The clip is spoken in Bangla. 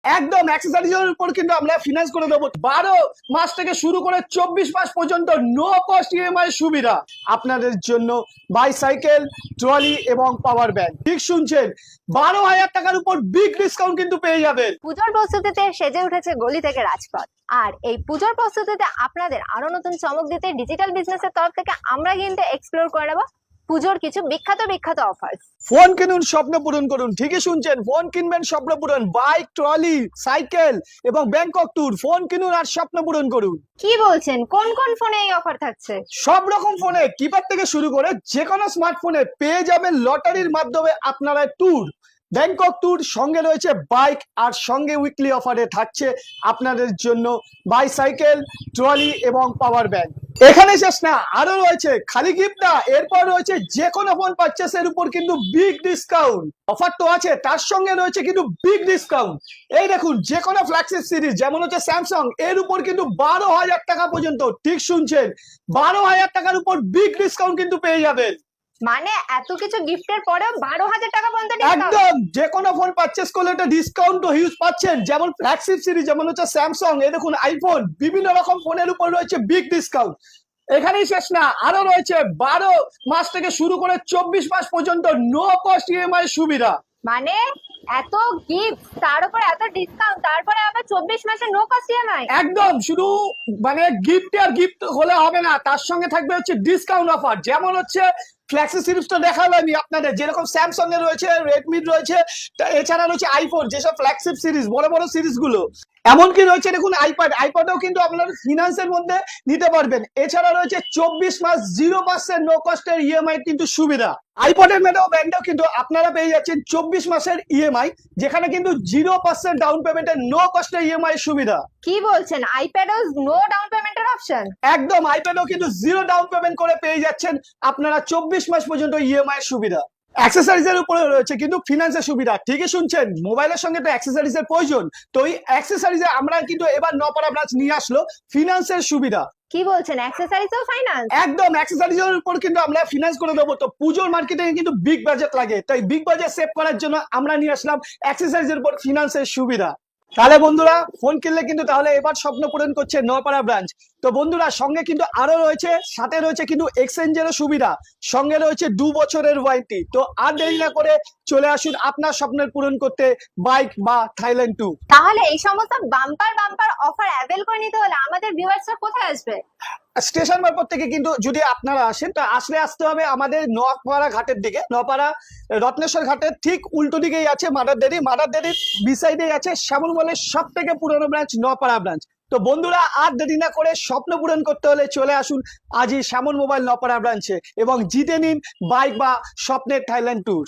একদম অ্যাক্সেসরিজের উপর কিন্তু আমরা ফিনান্স করে দেবো 12 মাস থেকে শুরু করে 24 মাস পর্যন্ত নো কস্ট ইএমআই সুবিধা আপনাদের জন্য। বাইসাইকেল, ট্রলি এবং পাওয়ার ব্যাংক, ঠিক শুনছেন, 12,000 টাকার উপর বিগ ডিসকাউন্ট কিন্তু পেয়ে যাবেন। পুজোর প্রস্তুতিতে সেজে উঠেছে গলি থেকে রাজপথ। আর এই পুজোর প্রস্তুতিতে আপনাদের আরো নতুন চমক দিতে ডিজিটাল বিজনেসের তরফ থেকে আমরা কিন্তু এক্সপ্লোর করে নেবো পুজোর কিছু বিখ্যাত অফার। ফোন কিনুন, স্বপ্ন পূরণ করুন, ঠিকই শুনছেন, ফোন কিনবেন, স্বপ্ন পূরণ। বাইক, ট্রলি, সাইকেল এবং ব্যাংকক ট্যুর, ফোন কিনুন আর স্বপ্ন পূরণ করুন। কি বলছেন, কোন কোন ফোনে এই অফার থাকছে? সব রকম ফোনে, কিপ্যাড থেকে শুরু করে যে কোনো স্মার্টফোনে পেয়ে যাবেন লটারির মাধ্যমে আপনারা ট্যুর, ব্যাংকক ট্যুর। সঙ্গে রয়েছে বাইক, আর সঙ্গে উইকলি অফারে থাকছে আপনাদের জন্য বাইসাইকেল, ট্রলি এবং পাওয়ার ব্যাংক। এখানে শেষ না, আরো রয়েছে, খালি গিফট না, এরপর রয়েছে যে কোনো ফোন পারচেসের উপর কিন্তু বিগ ডিসকাউন্ট। অফার তো আছে, তার সঙ্গে রয়েছে কিন্তু বিগ ডিসকাউন্ট। এই দেখুন, যে কোনো ফ্ল্যাগশিপ সিরিজ যেমন হচ্ছে স্যামসাং, এর উপর কিন্তু 12,000 টাকা পর্যন্ত, ঠিক শুনছেন, 12,000 টাকার উপর বিগ ডিসকাউন্ট কিন্তু পেয়ে যাবেন। মানে এত কিছু গিফটের পরেও 12,000 টাকা পর্যন্ত ডিসকাউন্ট? একদম, যে কোনো ফোন পারচেস করলে একটা ডিসকাউন্ট তো হিউজ পাচ্ছেন। যেমন ফ্ল্যাগশিপ সিরিজ যেমন হচ্ছে স্যামসাং, এই দেখুন আইফোন, বিভিন্ন রকম ফোনের উপর রয়েছে বিগ ডিসকাউন্ট। এখানেই শেষ না, আরো রয়েছে 12 মাস থেকে শুরু করে 24 মাস পর্যন্ত নো কস্ট ইএমআই সুবিধা। মানে এত গিফট, তার উপর এত ডিসকাউন্ট, তারপরে আবার 24 মাসের নো কস্ট ইএমআই? একদম, শুধু মানে গিফট আর গিফট হলে হবে না, তার সঙ্গে থাকবে হচ্ছে ডিসকাউন্ট অফার। যেমন হচ্ছে ফ্ল্যাক্সি সিরিজটা দেখালাম আমি আপনাদের, যেরকম স্যামসাং এর রয়েছে, রেডমি রয়েছে, এছাড়া রয়েছে আইফোন, যেসব ফ্ল্যাগশিপ সিরিজ, বড় বড় সিরিজ গুলো। এমনকি রয়েছে দেখুন আইপ্যাডও কিন্তু আপনার ফিনান্সের মধ্যে নিতে পারবেন। এছাড়া রয়েছে 24 মাস 0% নো কস্টের ইএমআই কিন্তু সুবিধা। আইপ্যাডের ব্যান্ডও কিন্তু আপনারা পেয়ে যাচ্ছেন 24 মাসের ইএমআই, যেখানে কিন্তু 0% ডাউন পেমেন্টের নো কস্টের ইএমআই সুবিধা। কি বলছেন, আইপ্যাডও নো ডাউন পেমেন্টের অপশন? একদম, আইপ্যাডও কিন্তু 0 ডাউন পেমেন্ট করে পেয়ে যাচ্ছেন আপনারা 24 মাস পর্যন্ত ইএমআই সুবিধা। অ্যাক্সেসরিজের উপরে রয়েছে কিন্তু ফিনান্সের সুবিধা, ঠিকই শুনছেন, মোবাইলের সঙ্গে তো অ্যাক্সেসরিজের প্রয়োজন। তো এই অ্যাক্সেসরিজে আমরা কিন্তু এবার নপাড়া ব্রাঞ্চ নিয়ে আসলো ফিনান্সের সুবিধা। কি বলছেন, অ্যাক্সেসরিজও ফাইন্যান্স? একদম, অ্যাক্সেসরিজের উপর কিন্তু আমরা ফিনান্স করে দেবো। তো পুজোর মার্কেটে কিন্তু বিগ বাজেট লাগে, তাই বিগ বাজেট সেভ করার জন্য আমরা নিয়ে আসলাম অ্যাক্সেসরিজের উপর ফিনান্সের সুবিধা। তাহলে বন্ধুরা, ফোন কিনলে কিন্তু তাহলে এবার স্বপ্ন পূরণ করছে নপাড়া ব্রাঞ্চ। তো বন্ধুরা, সঙ্গে কিন্তু আরো রয়েছে, সাথে রয়েছে কিন্তু এক্সচেঞ্জেরও সুবিধা, সঙ্গে রয়েছে 2 বছরের ওয়ারেন্টি। তো আর দেরি না করে চলে আসুন আপনার স্বপ্নের পূরণ করতে বাইক বা থাইল্যান্ড ট্যুর। তাহলে এই সমস্ত বাম্পার অফার অ্যাভেল করে নিতে হলে আমাদের ভিউয়ার্সরা কোথায় আসবে? স্টেশন মারফত থেকে কিন্তু যদি আপনারা আসেন, তা আসতে হবে আমাদের নপাড়া ঘাটের দিকে। নপাড়া রত্নেশ্বর ঘাটের ঠিক উল্টো দিকেই আছে মাদার ডেরির বিসাইডেই আছে শ্যামল মলের সব থেকে পুরনো ব্রাঞ্চ নপাড়া ব্রাঞ্চ। তো বন্ধুরা, আর দেরি না করে স্বপ্ন পূরণ করতে হলে চলে আসুন আজই শ্যামল মোবাইল নপাড়া ব্রাঞ্চে এবং জিতে নিন বাইক বা স্বপ্নের থাইল্যান্ড ট্যুর।